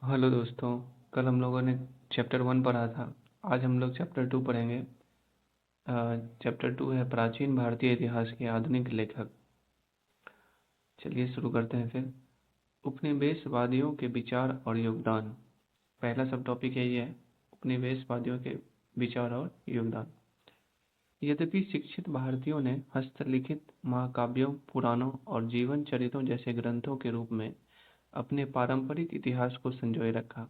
Hello दोस्तों। कल हम लोगों ने चैप्टर 1 पढ़ा था। आज हम लोग चैप्टर 2 पढ़ेंगे। चैप्टर 2 है प्राचीन भारतीय इतिहास के आधुनिक लेखक। चलिए शुरू करते हैं फिर। उपनिवेशवादियों के विचार और योगदान। पहला सब टॉपिक यही है, उपनिवेशवादियों के विचार और योगदान। यद्यपि शिक्षित भारतीयों ने हस्तलिखित महाकाव्यों, पुराणों और जीवन चरित्रों जैसे ग्रंथों के रूप में अपने पारंपरिक इतिहास को संजोए रखा,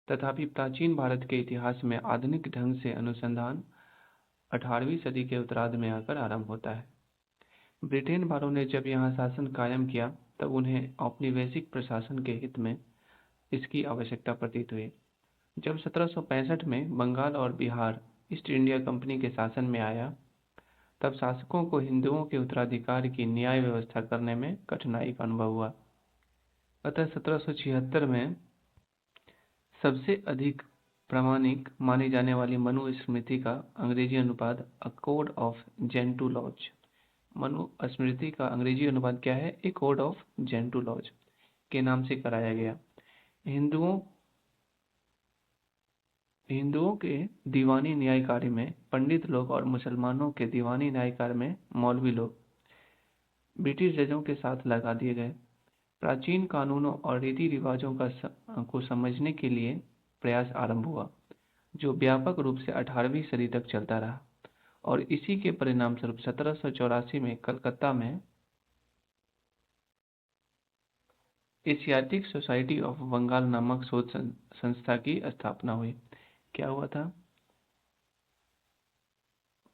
तथापि प्राचीन भारत के इतिहास में आधुनिक ढंग से अनुसंधान 18वीं सदी के उत्तरार्ध में आकर आरंभ होता है। ब्रिटेन वालों ने जब यहाँ शासन कायम किया, तब उन्हें औपनिवेशिक प्रशासन के हित में इसकी आवश्यकता प्रतीत हुई। जब 1765 में बंगाल और बिहार ईस्ट इंडिया कंपनी के शासन में आया, तब शासकों को हिंदुओं के उत्तराधिकार की न्याय व्यवस्था करने में कठिनाई का अनुभव हुआ। अतः 1776 में सबसे अधिक प्रामाणिक मानी जाने वाली मनुस्मृति का अंग्रेजी अनुवाद a code of Gentoo laws. Manusmriti का अंग्रेजी अनुवाद क्या है? A code of Gentoo laws के नाम से कराया गया। हिंदुओं हिंदुओं के दीवानी न्याय कार्य में पंडित लोग और मुसलमानों के दीवानी न्याय कार्य में मौलवी लोग ब्रिटिश जजों के साथ लगा दिए गए। प्राचीन कानूनों और रीति रिवाजों को समझने के लिए प्रयास आरंभ हुआ, जो व्यापक रूप से 18वीं सदी तक चलता रहा, और इसी के परिणामस्वरूप 1784 में कलकत्ता में एशियाटिक सोसाइटी ऑफ बंगाल नामक शोध संस्था की स्थापना हुई। क्या हुआ था?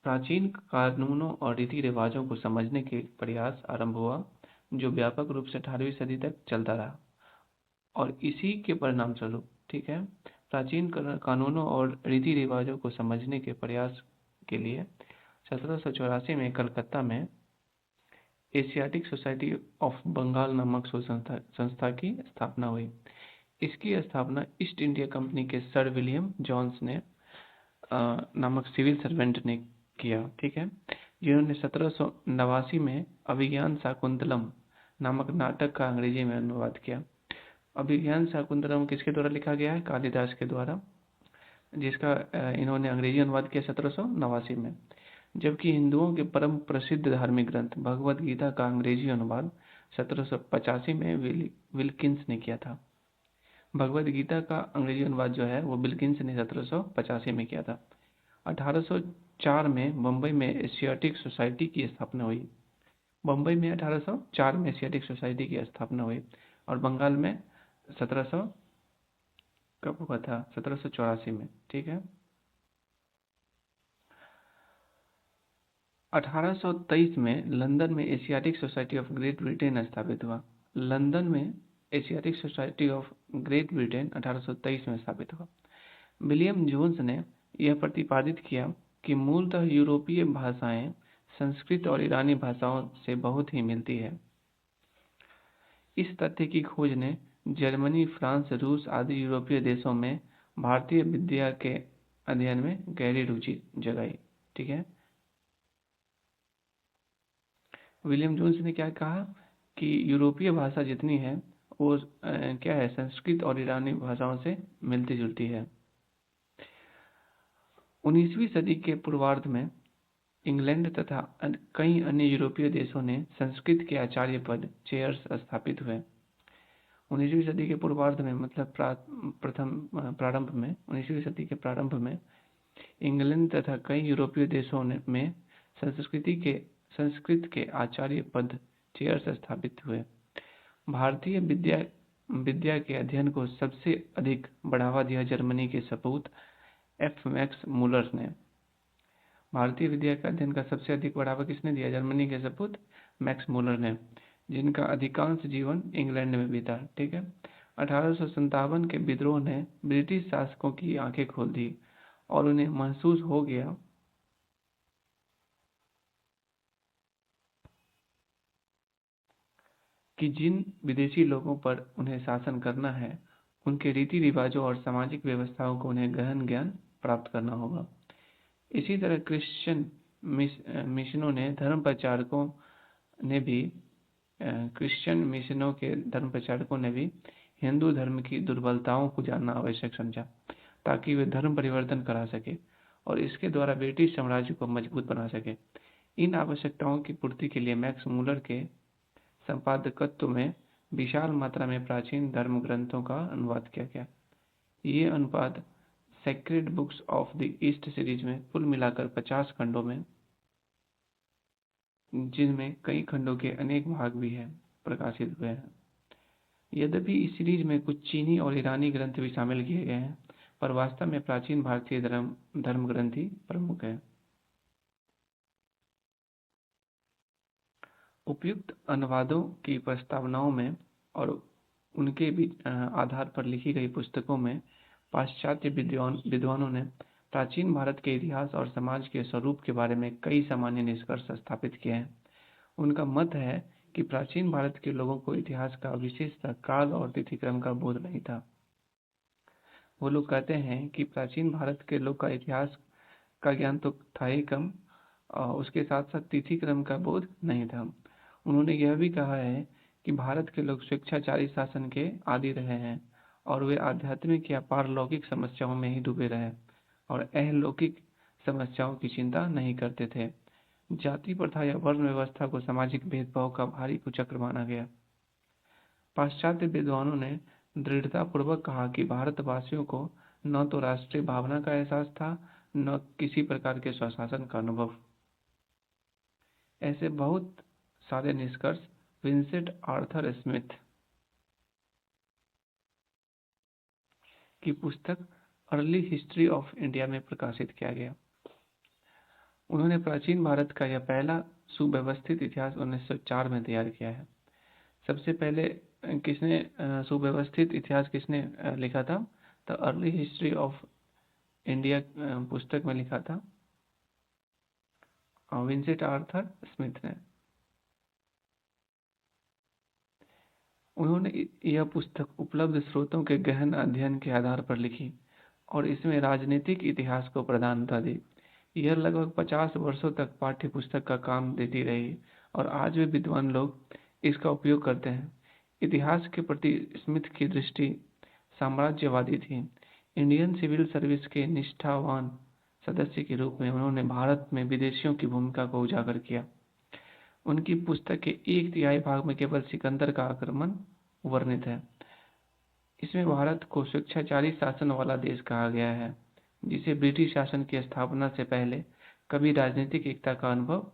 प्राचीन कानूनों और रीति रिवाजों को समझने के प्रयास आरंभ हुआ, जो व्यापक रूप से 18वीं सदी तक चलता रहा, और इसी के परिणामस्वरूप, ठीक है, प्राचीन कानूनों और रीति रिवाजों को समझने के प्रयास के लिए 1784 में कलकत्ता में एशियाटिक सोसाइटी ऑफ बंगाल नामक शोध संस्था की स्थापना हुई। इसकी स्थापना ईस्ट इंडिया कंपनी के सर विलियम जोन्स ने नामक सिविल सर्वेंट ने किया, ठीक है, जिन्होंने 1789 में अभिज्ञान शाकुंतलम नामक नाटक का अंग्रेजी में अनुवाद किया। अभिज्ञान शाकुंतलम किसके द्वारा लिखा गया है? कालिदास के द्वारा, जिसका इन्होंने अंग्रेजी अनुवाद किया 1789 में। जबकि हिंदुओं के परम प्रसिद्ध धार्मिक ग्रंथ भगवद गीता का अंग्रेजी अनुवाद 1785 में विल्किंस ने किया था। भगवद गीता का अंग्रेजी अनुवाद जो है वो विल्किंस ने 1785 में किया था। 1804 में बम्बई में एशियाटिक सोसाइटी की स्थापना हुई। बम्बई में 1804 में एशियाटिक सोसाइटी की स्थापना हुई, और बंगाल में 1700 कब हुआ था? 1784 में, ठीक है। 1823 में लंदन में Asiatic society of great Britain स्थापित हुआ। लंदन में Asiatic society of great Britain 1823 में स्थापित हुआ। विलियम जोन्स ने यह प्रतिपादित किया कि मूलतः यूरोपीय भाषाएं संस्कृत और ईरानी भाषाओं से बहुत ही मिलती है। इस तथ्य की खोज ने जर्मनी, फ्रांस, रूस आदि यूरोपीय देशों में भारतीय विद्या के अध्ययन में गहरी रुचि जगाई, ठीक है। विलियम जोन्स ने क्या कहा कि यूरोपीय भाषा जितनी है वो क्या है? संस्कृत और ईरानी भाषाओं से मिलती जुलती है। 19वीं सदी के पूर्वार्ध में इंग्लैंड तथा कई अन्य यूरोपीय देशों ने संस्कृत के आचार्य पद चेयर्स स्थापित हुए। 19वीं सदी के पूर्वार्ध में मतलब प्रारंभ में 19वीं सदी के प्रारंभ में इंग्लैंड तथा कई यूरोपीय देशों में संस्कृत के आचार्य पद चेयर्स स्थापित हुए। भारतीय विद्या के अध्ययन को सबसे अधिक बढ़ावा दिया जर्मनी के सपूत एफ मैक्स मूलर ने। भारतीय विद्या के अध्ययन का सबसे अधिक बढ़ावा किसने दिया? जर्मनी के सपूत मैक्स मूलर ने, जिनका अधिकांश जीवन इंग्लैंड में बीता, ठीक है। 1857 के विद्रोह ने ब्रिटिश शासकों की आंखें खोल दी, और उन्हें महसूस हो गया कि जिन विदेशी लोगों पर उन्हें शासन करना है, उनके रीति रिवाजों और सामाजिक व्यवस्थाओं को उन्हें गहन ज्ञान प्राप्त करना होगा। इसी तरह क्रिश्चियन मिशनों के धर्म प्रचारकों ने भी हिंदू धर्म की दुर्बलताओं को जानना आवश्यक समझा ताकि वे धर्म परिवर्तन करा सके और इसके द्वारा ब्रिटिश साम्राज्य को मजबूत बना सके। इन आवश्यकताओं की पूर्ति के लिए मैक्स मुलर के संपादकत्व में विशाल मात्रा में प्राचीन धर्म ग्रंथों का अनुवाद किया गया। ये अनुवाद sacred books of the east series में कुल मिलाकर 50 खंडों में, जिनमें कई खंडों के अनेक भाग भी हैं, प्रकाशित हुए हैं। यद्यपि इस सीरीज में कुछ चीनी और ईरानी ग्रंथ भी शामिल किए गए हैं, पर वास्तव में प्राचीन भारतीय धर्म ग्रंथ ही प्रमुख है। उपयुक्त अनुवादों की प्रस्तावनाओं में और उनके आधार पर लिखी गई पुस्तकों में पाश्चात्य विद्वानों ने प्राचीन भारत के इतिहास और समाज के स्वरूप के बारे में कई सामान्य निष्कर्ष स्थापित किए हैं। उनका मत है कि प्राचीन भारत के लोगों को इतिहास का विशेषतः काल और तिथिक्रम का बोध नहीं था। वो लोग कहते हैं कि प्राचीन भारत के लोग का इतिहास का ज्ञान तो था ही कम, उसके साथ साथ तिथिक्रम का बोध नहीं था। उन्होंने यह भी कहा है कि भारत के लोग स्वेच्छाचारी शासन के आदी रहे हैं और वे आध्यात्मिक या पारलौकिक समस्याओं में ही डूबे रहे और अहलौकिक समस्याओं की चिंता नहीं करते थे। जाति प्रथा या वर्ण व्यवस्था को सामाजिक भेदभाव का भारी कुचक्र माना गया। पाश्चात्य विद्वानों ने दृढ़तापूर्वक कहा कि भारतवासियों को न तो राष्ट्रीय भावना का एहसास था, न किसी प्रकार के स्वशासन का अनुभव। ऐसे बहुत सारे निष्कर्ष विंसेंट आर्थर स्मिथ की पुस्तक अर्ली हिस्ट्री ऑफ इंडिया में प्रकाशित किया गया। उन्होंने प्राचीन भारत का यह पहला सुव्यवस्थित इतिहास 1904 में तैयार किया है। सबसे पहले किसने सुव्यवस्थित इतिहास किसने लिखा था? The early history of India पुस्तक में लिखा था विंसेंट आर्थर स्मिथ ने। उन्होंने यह पुस्तक उपलब्ध स्रोतों के गहन अध्ययन के आधार पर लिखी और इसमें राजनीतिक इतिहास को प्रधानता दी। यह लगभग 50 वर्षों तक पाठ्य पुस्तक का काम देती रही और आज भी विद्वान लोग इसका उपयोग करते हैं। इतिहास के प्रति स्मिथ की दृष्टि साम्राज्यवादी थी। इंडियन सिविल सर्विस के निष्ठावान सदस्य के रूप में उन्होंने भारत में विदेशियों की भूमिका को उजागर किया। उनकी पुस्तक के 1/3 भाग में केवल सिकंदर का आक्रमण वर्णित है। इसमें भारत को स्वेच्छाचारी शासन वाला देश कहा गया है, जिसे ब्रिटिश शासन की स्थापना से पहले कभी राजनीतिक एकता का अनुभव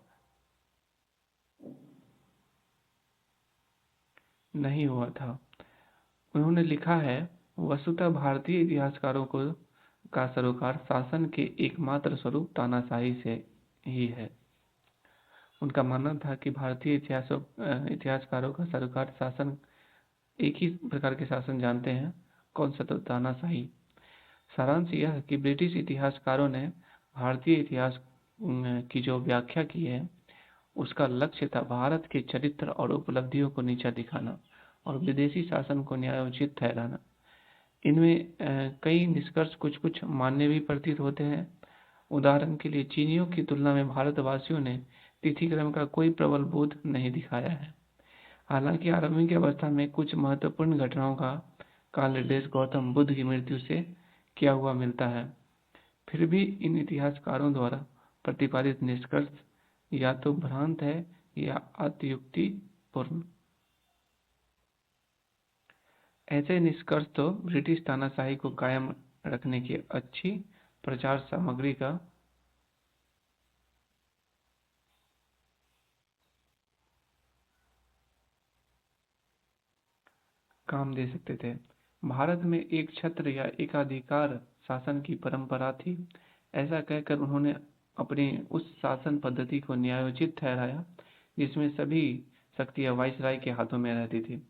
नहीं हुआ था। उन्होंने लिखा है, वस्तुतः भारतीय इतिहासकारों का सरोकार शासन के एकमात्र स्वरूप तानाशाही से ही है। उनका मानना था कि भारतीय इतिहासकारों का सरोकार शासन एक ही प्रकार के शासन जानते हैं, कौन सा? तो तानाशाही। सारांश यह कि ब्रिटिश इतिहासकारों ने भारतीय इतिहास की जो व्याख्या की है उसका लक्ष्य था भारत के चरित्र और उपलब्धियों को नीचा दिखाना और विदेशी शासन को न्यायोचित ठहराना। इनमें कई निष्कर्ष कुछ मान्य भी प्रतीत होते हैं। उदाहरण के लिए चीनियों की तुलना में भारतवासियों ने तिथिक्रम का कोई प्रबल बोध नहीं दिखाया है। हालांकि आरंभिक अवस्था में कुछ महत्वपूर्ण घटनाओं का निर्देश गौतम बुद्ध की मृत्यु से किया हुआ मिलता है। फिर भी इन इतिहासकारों द्वारा प्रतिपादित निष्कर्ष या तो भ्रांत है या अतियुक्तिपूर्ण। ऐसे निष्कर्ष तो ब्रिटिश तानाशाही को कायम रखने की अच्छी प्रचार सामग्री का काम दे सकते थे। भारत में एक छत्र या एकाधिकार शासन की परंपरा थी। ऐसा कहकर उन्होंने अपनी उस शासन पद्धति को न्यायोचित ठहराया जिसमें सभी शक्तियां वाइसराय के हाथों में रहती थी।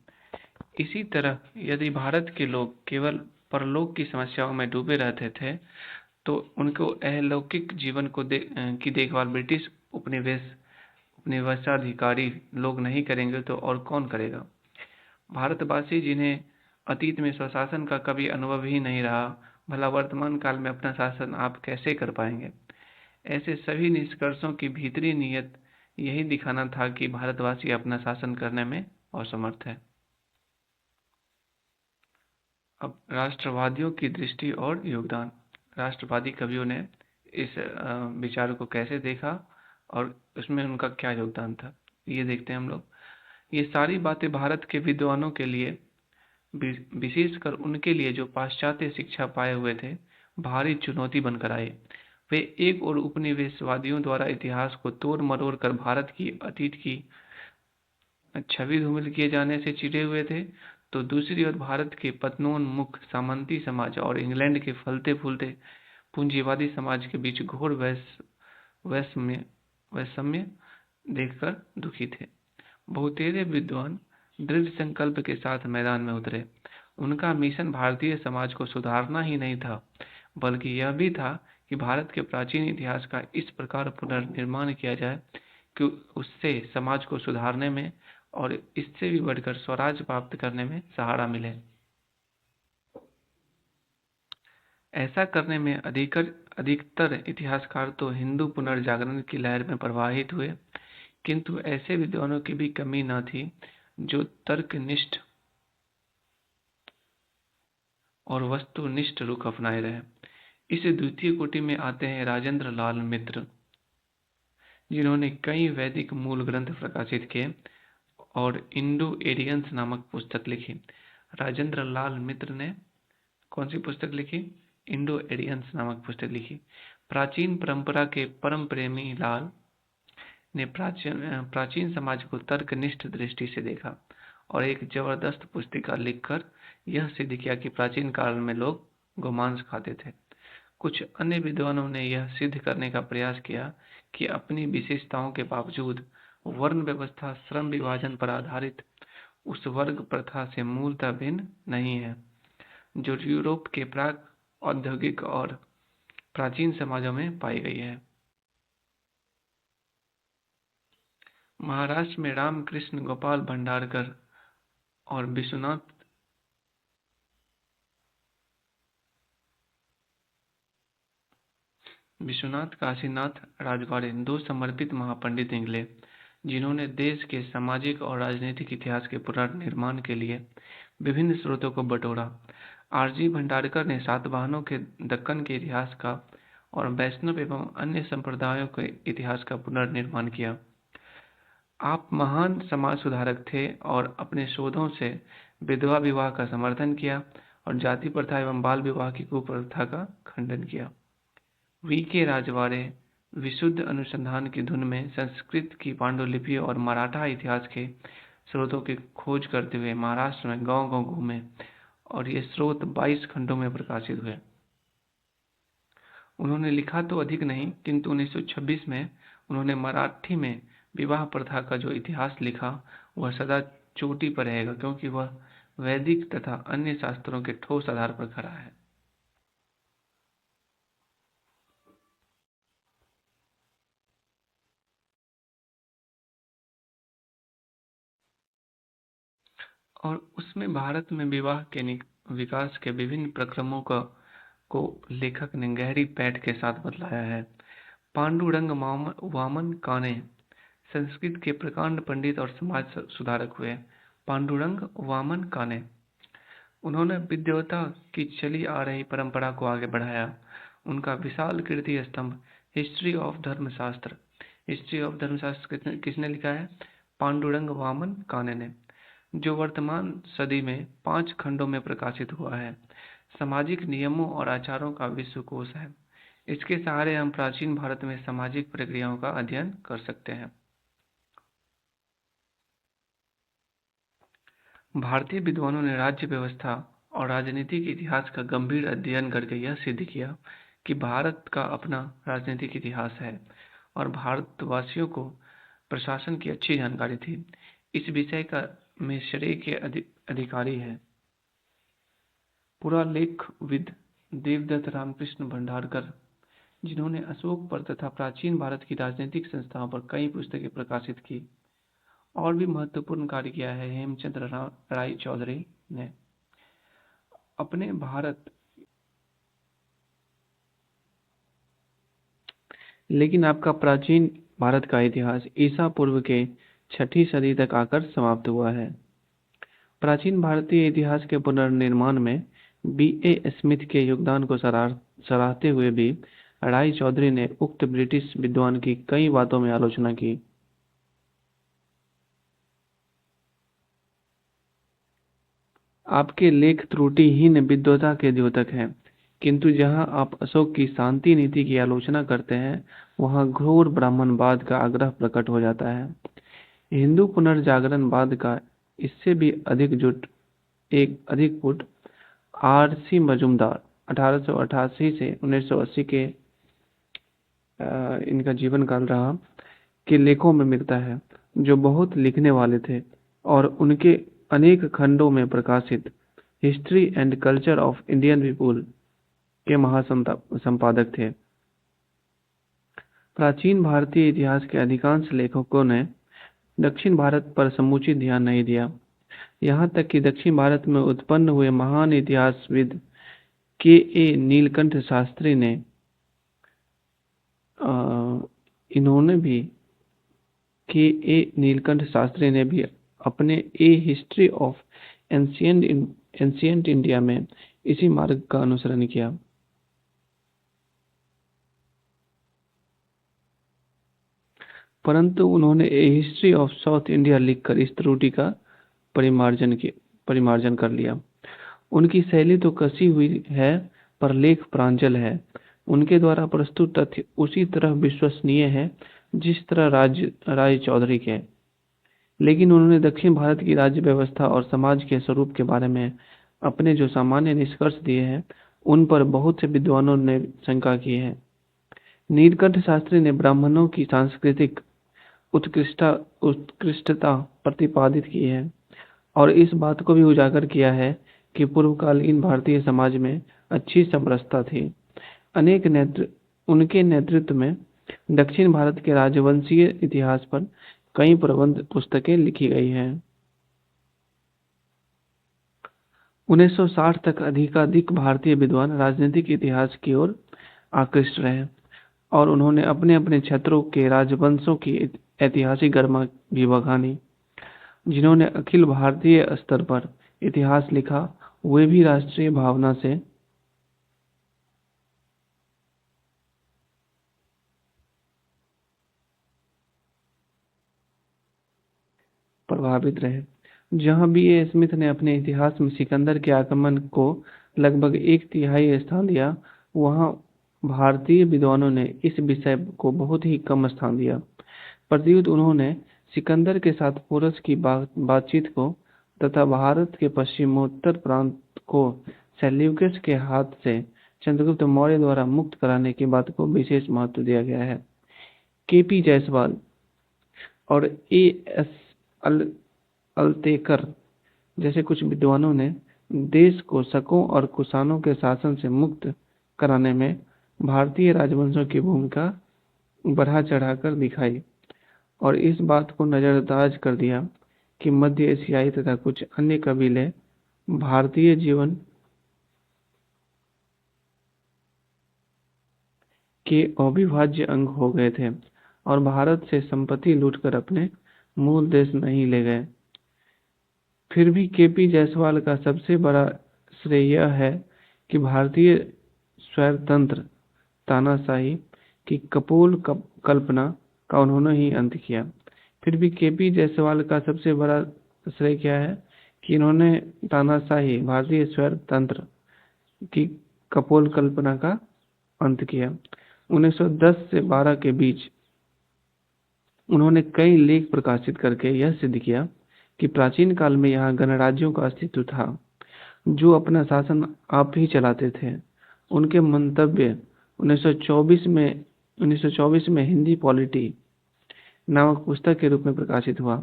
इसी तरह यदि भारत के लोग केवल परलोक की समस्याओं में डूबे रहते थे तो उनको अहलौकिक जीवन की देखभाल ब्रिटिश उपनिवेशाधिकारी लोग नहीं करेंगे तो और कौन करेगा? भारतवासी जिन्हें अतीत में स्वशासन का कभी अनुभव ही नहीं रहा, भला वर्तमान काल में अपना शासन आप कैसे कर पाएंगे? ऐसे सभी निष्कर्षों की भीतरी नीयत यही दिखाना था कि भारतवासी अपना शासन करने में असमर्थ है। अब राष्ट्रवादियों की दृष्टि और योगदान। राष्ट्रवादी कवियों ने इस विचार को कैसे देखा और उसमें उनका क्या योगदान था, ये देखते हैं हम लोग। ये सारी बातें भारत के विद्वानों के लिए, विशेषकर उनके लिए जो पाश्चात्य शिक्षा पाए हुए थे, भारी चुनौती बनकर आए। वे एक और उपनिवेशवादियों द्वारा इतिहास को तोड़ मरोड़ कर भारत की अतीत की छवि धूमिल किए जाने से चिढ़े हुए थे, तो दूसरी ओर भारत के पतनोन्मुख सामंती समाज और इंग्लैंड के फलते फूलते पूंजीवादी समाज के बीच घोर वैषम्य वैषम्य देखकर दुखी थे। बहुतेरे विद्वान दृढ़ संकल्प के साथ मैदान में उतरे। उनका मिशन भारतीय समाज को सुधारना ही नहीं था, बल्कि यह भी था कि भारत के प्राचीन इतिहास का इस प्रकार पुनर्निर्माण किया जाए कि उससे समाज को सुधारने में और इससे भी बढ़कर स्वराज प्राप्त करने में सहारा मिले। ऐसा करने में अधिकतर इतिहासकार तो हिंदू पुनर्जागरण की लहर में प्रवाहित हुए, किंतु ऐसे विद्वानों की भी कमी न थी जो तर्कनिष्ठ और वस्तुनिष्ठ रुख अपनाए रहे। इस द्वितीय कोटि में आते हैं राजेंद्र लाल मित्र, जिन्होंने कई वैदिक मूल ग्रंथ प्रकाशित किए और इंडो एरियंस नामक पुस्तक लिखी। राजेंद्र लाल मित्र ने कौन सी पुस्तक लिखी? इंडो एरियंस नामक पुस्तक लिखी। प्राचीन परंपरा के परम प्रेमी लाल ने प्राचीन समाज को तर्कनिष्ठ दृष्टि से देखा और एक जबरदस्त पुस्तिका लिखकर यह सिद्ध किया कि प्राचीन काल में लोग गोमांस खाते थे। कुछ अन्य विद्वानों ने यह सिद्ध करने का प्रयास किया कि अपनी विशेषताओं के बावजूद वर्ण व्यवस्था श्रम विभाजन पर आधारित उस वर्ग प्रथा से मूलतः भिन्न नहीं है जो यूरोप के प्राक औद्योगिक और प्राचीन समाजों में पाई गई है। महाराष्ट्र में रामकृष्ण गोपाल भंडारकर और विश्वनाथ काशीनाथ राजवाड़े दो समर्पित महापंडित निकले, जिन्होंने देश के सामाजिक और राजनीतिक इतिहास के पुनर्निर्माण के लिए विभिन्न स्रोतों को बटोरा। आरजी भंडारकर ने सातवाहनों के दक्कन के इतिहास का और वैष्णव एवं अन्य संप्रदायों के इतिहास का पुनर्निर्माण किया। आप महान समाज सुधारक थे और अपने शोधों से विधवा विवाह का समर्थन किया और जाति प्रथा एवं बाल विवाह की कुप्रथा का खंडन किया। वी.के. राजवाड़े विशुद्ध अनुसंधान की धुन में संस्कृत की पांडुलिपि और मराठा इतिहास के स्रोतों की खोज करते हुए महाराष्ट्र में गांव-गांव घूमे और ये स्रोत 22 खंडों में प्रकाशित हुए। उन्होंने लिखा तो अधिक नहीं, किंतु 1926 में उन्होंने मराठी में विवाह प्रथा का जो इतिहास लिखा वह सदा चोटी पर रहेगा, क्योंकि वह वैदिक तथा अन्य शास्त्रों के ठोस आधार पर खड़ा है। और उसमें भारत में विवाह के विकास के विभिन्न प्रक्रमों को लेखक ने गहरी पैठ के साथ बतलाया है। पांडुरंग वामन काने संस्कृत के प्रकांड पंडित और समाज सुधारक हुए। पांडुरंग वामन काने, उन्होंने विद्वता की चली आ रही परंपरा को आगे बढ़ाया। उनका विशाल कीर्ति स्तंभ हिस्ट्री ऑफ धर्मशास्त्र किसने लिखा है? पांडुरंग वामन काने ने, जो वर्तमान सदी में 5 खंडों में प्रकाशित हुआ है। सामाजिक नियमों और आचारों का विश्वकोश है। इसके सहारे हम प्राचीन भारत में सामाजिक प्रक्रियाओं का अध्ययन कर सकते हैं। भारतीय विद्वानों ने राज्य व्यवस्था और राजनीतिक इतिहास का गंभीर अध्ययन करके यह सिद्ध किया कि भारत का अपना राजनीतिक इतिहास है और भारतवासियों को प्रशासन की अच्छी जानकारी थी। इस विषय का में श्रेय के अधिकारी है पुरालेखविद देवदत्त रामकृष्ण भंडारकर, जिन्होंने अशोक पर तथा प्राचीन भारत की राजनीतिक संस्थाओं पर कई पुस्तकें प्रकाशित की। और भी महत्वपूर्ण कार्य किया है हेमचंद्र राय चौधरी ने। अपने भारत लेकिन आपका प्राचीन भारत का इतिहास ईसा पूर्व के 6ठी सदी तक आकर समाप्त हुआ है। प्राचीन भारतीय इतिहास के पुनर्निर्माण में B.A. स्मिथ के योगदान को सराहते हुए भी राय चौधरी ने उक्त ब्रिटिश विद्वान की कई बातों में आलोचना की। आपके लेख त्रुटिहीन विद्वता के द्योतक हैं, किंतु जहाँ आप अशोक की शांति नीति की आलोचना करते हैं, वहाँ घोर ब्राह्मणवाद का आग्रह प्रकट हो जाता है। हिंदू पुनर्जागरणवाद का इससे भी अधिक पुट R.C. मजूमदार 1888 से 1980 के इनका जीवन काल रहा के लेखों में मिलता है, जो बहुत लिखने वाले थे और उनके अनेक खंडों में प्रकाशित history and culture of Indian people के महासंपादक थे। प्राचीन भारतीय इतिहास के अधिकांश लेखकों ने दक्षिण भारत पर समुचित ध्यान नहीं दिया। यहाँ तक कि दक्षिण भारत में उत्पन्न हुए महान इतिहासविद के.ए. नीलकंठ शास्त्री ने अपने ए हिस्ट्री ऑफ एंशियंट इंडिया में इसी मार्ग का अनुसरण किया। परंतु उन्होंने ए हिस्ट्री ऑफ साउथ इंडिया लिखकर इस त्रुटि का परिमार्जन कर लिया। उनकी शैली तो कसी हुई है, पर लेख प्रांजल है। उनके द्वारा प्रस्तुत तथ्य उसी तरह विश्वसनीय है जिस तरह राय चौधरी के। लेकिन उन्होंने दक्षिण भारत की राज्य व्यवस्था और समाज के स्वरूप के बारे में अपने जो सामान्य निष्कर्ष दिए हैं, उन पर बहुत से विद्वानों ने शंका की है। नीलकंठ शास्त्री ने ब्राह्मणों की सांस्कृतिक उत्कृष्टता प्रतिपादित की है और इस बात को भी उजागर किया है कि पूर्वकालीन भारतीय समाज में अच्छी समरसता थी। उनके नेतृत्व में दक्षिण भारत के राजवंशीय इतिहास पर कई प्रबंध पुस्तकें लिखी गई हैं। 1960 तक अधिकाधिक भारतीय विद्वान राजनीतिक इतिहास की ओर आकृष्ट रहे और उन्होंने अपने अपने क्षेत्रों के राजवंशों की ऐतिहासिक गरिमा भी बखानी। जिन्होंने अखिल भारतीय स्तर पर इतिहास लिखा, वे भी राष्ट्रीय भावना से प्रभावित रहे। जहां B.A. स्मिथ ने अपने इतिहास में सिकंदर के आक्रमण को लगभग 1/3 स्थान दिया, वहां भारतीय विद्वानों ने इस विषय को बहुत ही कम स्थान दिया। प्रत्युत उन्होंने सिकंदर के साथ पोरस की बातचीत को तथा भारत के पश्चिमोत्तर प्रांत को सेल्यूकस के हाथ से चंद्रगुप्त मौर्य द्वारा मुक्त कराने की बात को विशेष महत्व दिया गया है। K.P. जायसवाल और A.S. अल्तेकर जैसे कुछ विद्वानों ने देश को शकों और कुषाणों के शासन से मुक्त कराने में भारतीय राजवंशों की भूमिका बढ़ा चढ़ाकर दिखाई और इस बात को नजरअंदाज कर दिया कि मध्य एशियाई तथा कुछ अन्य कबीले भारतीय जीवन के अविभाज्य अंग हो गए थे और भारत से संपत्ति लूटकर अपने मूल देश नहीं ले गए। फिर भी K.P. जायसवाल का सबसे बड़ा श्रेय यह है कि भारतीय स्वैरतंत्र तानाशाही की कपोल कल्पना का उन्होंने ही अंत किया। फिर भी K.P. जायसवाल का सबसे बड़ा श्रेय क्या है कि इन्होंने तानाशाही भारतीय स्वैरतंत्र की कपोल कल्पना का अंत किया। 1910 से 12 के बीच उन्होंने कई लेख प्रकाशित करके यह सिद्ध किया कि प्राचीन काल में यहाँ गणराज्यों का अस्तित्व था, जो अपना शासन आप ही चलाते थे। उनके मंतव्य 1924 में हिंदी पॉलिटी नामक पुस्तक के रूप में प्रकाशित हुआ।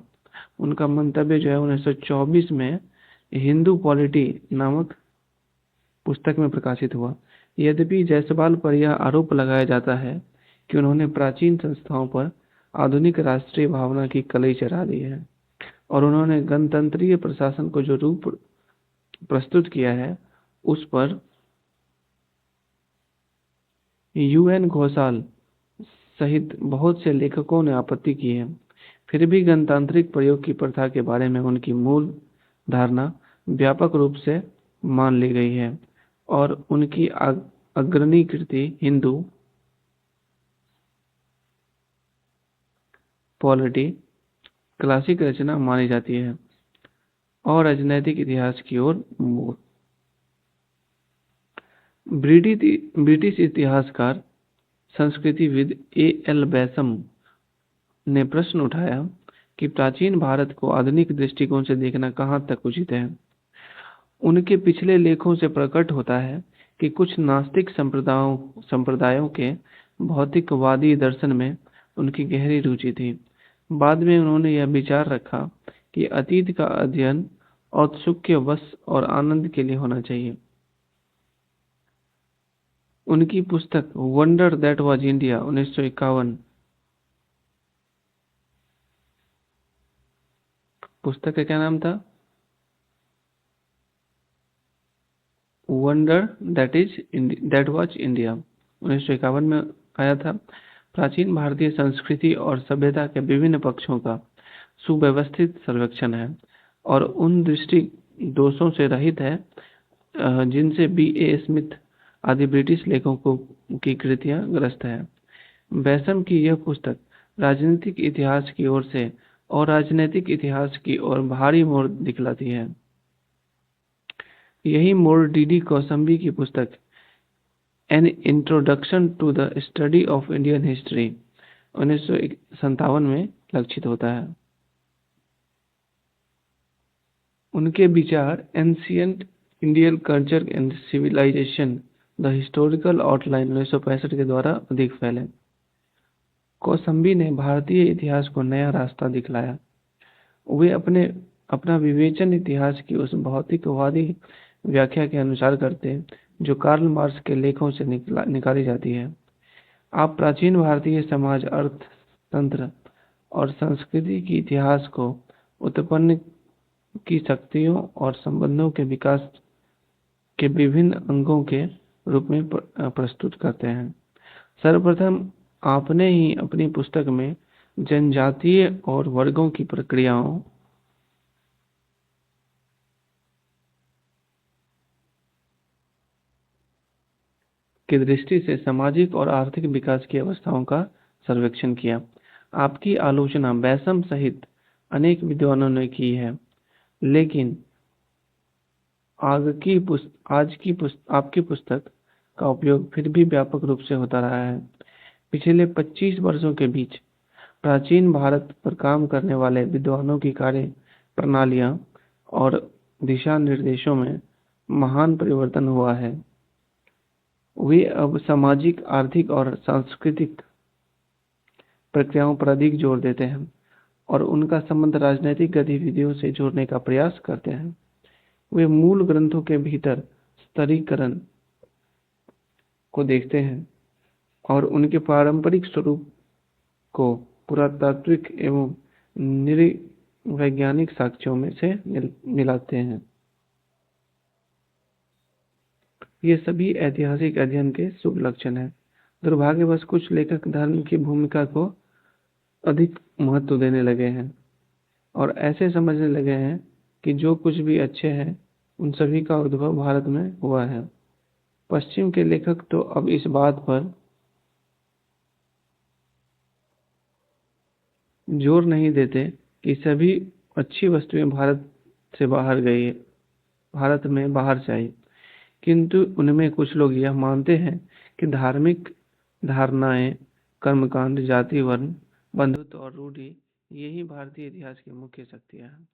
उनका मंतव्य जो है 1924 में हिंदू पॉलिटी नामक पुस्तक में प्रकाशित हुआ। यद्यपि जायसवाल पर यह आरोप लगाया जाता है कि उन्होंने प्राचीन संस्थाओं पर आधुनिक राष्ट्रीय भावना की कलई चढ़ा दी है और उन्होंने गणतंत्रीय प्रशासन को जो रूप प्रस्तुत किया है, उस पर UN घोषाल सहित बहुत से लेखकों ने आपत्ति की है। फिर भी गणतांत्रिक प्रयोग की प्रथा के बारे में उनकी मूल धारणा व्यापक रूप से मान ली गई है। और उनकी अग्रणी कृति हिंदू पॉलिटी क्लासिक रचना मानी जाती है और राजनैतिक इतिहास की ओर मोड़। ब्रिटिश इतिहासकार संस्कृतिविद एल बैसम ने प्रश्न उठाया कि प्राचीन भारत को आधुनिक दृष्टिकोण से देखना कहाँ तक उचित है। उनके पिछले लेखों से प्रकट होता है कि कुछ नास्तिक संप्रदायों के भौतिकवादी दर्शन में उनकी गहरी रुचि थी। बाद में उन्होंने यह विचार रखा कि अतीत का अध्ययन औत्सुक्य वश और आनंद के लिए होना चाहिए। उनकी पुस्तक वंडर दैट वाज इंडिया 1951 पुस्तक का क्या नाम था? वंडर दैट वाज इंडिया 1951 में आया था। प्राचीन भारतीय संस्कृति और सभ्यता के विभिन्न पक्षों का सुव्यवस्थित सर्वेक्षण है और उन दृष्टि दोषों से रहित है जिनसे B.A. स्मिथ आदि ब्रिटिश लेखकों की कृतियां ग्रस्त है। बैसम की यह पुस्तक राजनीतिक इतिहास की ओर से और राजनीतिक इतिहास की ओर भारी मोड़ दिखलाती है। यही मोड़ D.D. कौशाम्बी की पुस्तक an introduction to the study of Indian history 1957 में लक्षित होता है। उनके विचार ancient Indian culture and civilisation the historical outline 1965 के द्वारा अधिक फैले। कौशाम्बी ने भारतीय इतिहास को नया रास्ता दिखलाया। वे अपना विवेचन इतिहास की उस भौतिकवादी व्याख्या के अनुसार करते जो कार्ल मार्क्स के लेखों से निकाली जाती है। आप प्राचीन भारतीय समाज, अर्थतंत्र और संस्कृति की इतिहास को उत्पन्न की शक्तियों और संबंधों के विकास के विभिन्न अंगों के रूप में प्रस्तुत करते हैं। सर्वप्रथम आपने ही अपनी पुस्तक में जनजातीय और वर्गों की प्रक्रियाओं की दृष्टि से सामाजिक और आर्थिक विकास की अवस्थाओं का सर्वेक्षण किया। आपकी आलोचना बैसम सहित अनेक विद्वानों ने की है, लेकिन आपकी पुस्तक का उपयोग फिर भी व्यापक रूप से होता रहा है। पिछले 25 वर्षों के बीच प्राचीन भारत पर काम करने वाले विद्वानों की कार्य प्रणालियां और दिशा निर्देशों में महान परिवर्तन हुआ है। वे अब सामाजिक, आर्थिक और सांस्कृतिक प्रक्रियाओं पर अधिक जोर देते हैं और उनका संबंध राजनीतिक गतिविधियों से जोड़ने का प्रयास करते हैं। वे मूल ग्रंथों के भीतर स्तरीकरण को देखते हैं और उनके पारंपरिक स्वरूप को पुरातात्विक एवं नृवैज्ञानिक साक्ष्यों में से मिलाते हैं। ये सभी ऐतिहासिक अध्ययन के शुभ लक्षण हैं। दुर्भाग्यवश कुछ लेखक धर्म की भूमिका को अधिक महत्व देने लगे हैं और ऐसे समझने लगे हैं कि जो कुछ भी अच्छे हैं उन सभी का उद्भव भारत में हुआ है। पश्चिम के लेखक तो अब इस बात पर जोर नहीं देते कि सभी अच्छी वस्तुएं भारत में बाहर से आई, किंतु उनमें कुछ लोग यह मानते हैं कि धार्मिक धारणाएं, कर्मकांड, जाति, वर्ण, बंधुत्व और रूढ़ि यही भारतीय इतिहास की मुख्य शक्तियां हैं।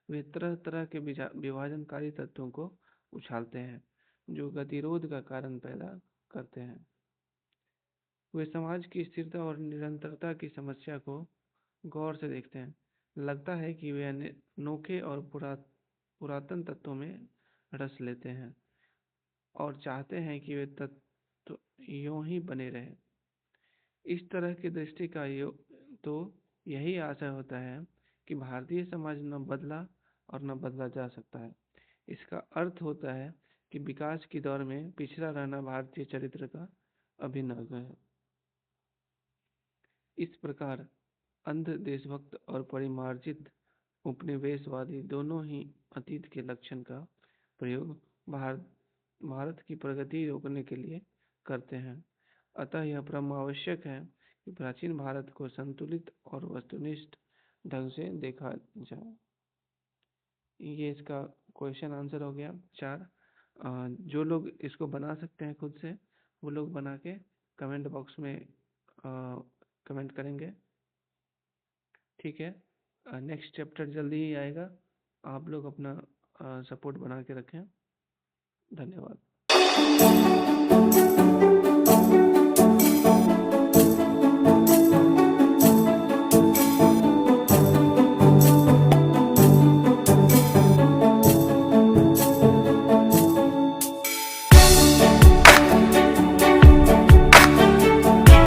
वे तरह तरह के विभाजनकारी तत्वों को उछालते हैं जो गतिरोध का कारण पैदा करते हैं। वे समाज की स्थिरता और निरंतरता की समस्या को गौर से देखते हैं। लगता है कि वे अनोखे और पुरातन तत्वों में रस लेते हैं और चाहते हैं कि वे तत्व यूं ही बने रहें। इस तरह की दृष्टि का तो यही आशय होता है कि भारतीय समाज न बदला और न बदला जा सकता है। इसका अर्थ होता है कि विकास की दौर में पिछड़ा रहना भारतीय चरित्र का अभिन्न अंग है। इस प्रकार अंध देशभक्त और परिमार्जित उपनिवेशवादी दोनों ही अतीत के लक्षण का प्रयोग भारत की प्रगति रोकने के लिए करते हैं। अतः यह परम आवश्यक है कि प्राचीन भारत को संतुलित और वस्तुनिष्ठ ढंग से देखा जाए। ये इसका क्वेश्चन आंसर हो गया 4। जो लोग इसको बना सकते हैं खुद से, वो लोग बना के कमेंट बॉक्स में कमेंट करेंगे। ठीक है, नेक्स्ट चैप्टर जल्दी ही आएगा। आप लोग अपना सपोर्ट बना के रखें। धन्यवाद।